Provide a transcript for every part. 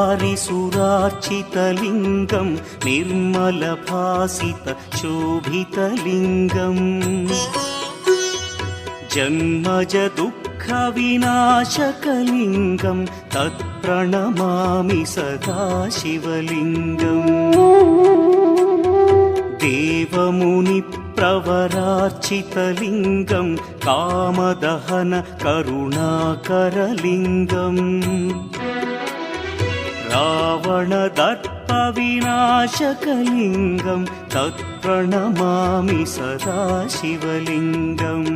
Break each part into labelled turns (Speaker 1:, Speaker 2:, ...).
Speaker 1: वारिसुरार्चितलिङ्गं निर्मलभासितशोभितलिङ्गम् जन्मज दुःखविनाशकलिङ्गं तत्प्रणमामि सदा शिवलिङ्गम् देवमुनिप्रवरार्चितलिङ्गं कामदहन करुणाकरलिङ्गम् रावणदर्पविनाशकलिङ्गं तत्प्रणमामि सदा शिवलिङ्गम्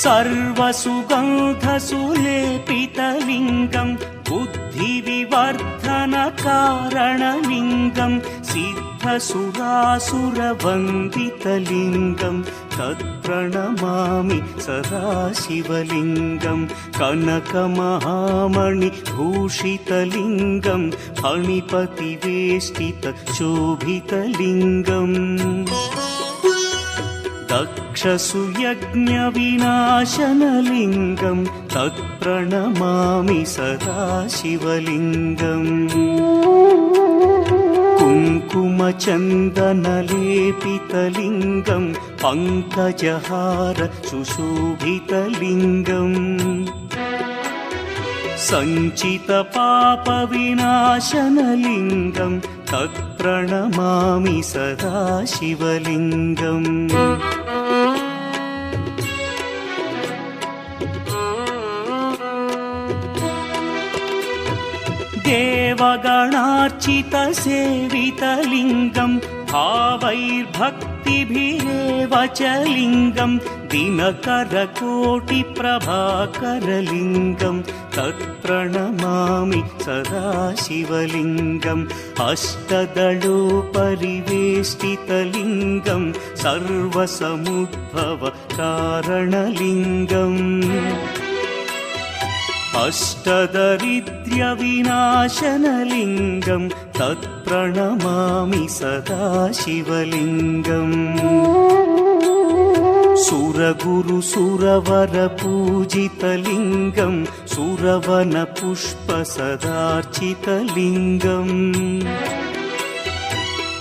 Speaker 1: सर्वसुगन्धसुलेपितलिङ्गं बुद्धिविवर्धनकारणलिङ्गं सिद्धसुरासुरवन्दितलिङ्गं तत्प्रणमामि सदा शिवलिङ्गं कनकमहामणिभूषितलिङ्गं फणिपतिवेष्टितशोभितलिङ्गम् दक्षसुयज्ञविनाशनलिङ्गं तत्प्रणमामि सदा शिवलिङ्गम् कुङ्कुमचन्दनलेपितलिङ्गं पङ्कजहार सुशोभितलिङ्गम् सञ्चितपापविनाशनलिङ्गं तत्प्रणमामि सदा शिवलिङ्गम् देवगणार्चितसेवितलिङ्गं भावैर्भक्तिभिरेव च लिङ्गं दिनकरकोटिप्रभाकरलिङ्गं तत्प्रणमामि सदा शिवलिङ्गम् अष्टदलोपरिवेष्टितलिङ्गं सर्वसमुद्भवकारणलिङ्गम् अष्टदरिद्र्यविनाशनलिङ्गं तत्प्रणमामि सदा शिवलिङ्गम् सुरगुरुसुरवरपूजितलिङ्गं सुरवनपुष्पसदार्चितलिङ्गम्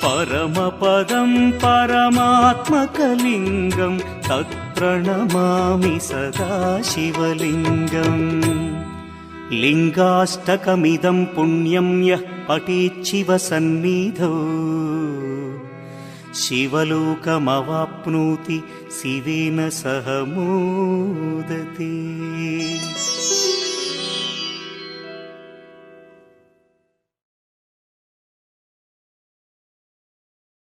Speaker 1: परमपदं परमात्मकलिङ्गं तत्प्रणमामि सदा शिवलिङ्गम् लिङ्गाष्टकमिदं पुण्यं यः पठेच्छिवसन्निधौ शिवलोकमवाप्नोति शिवेन सह मोदते।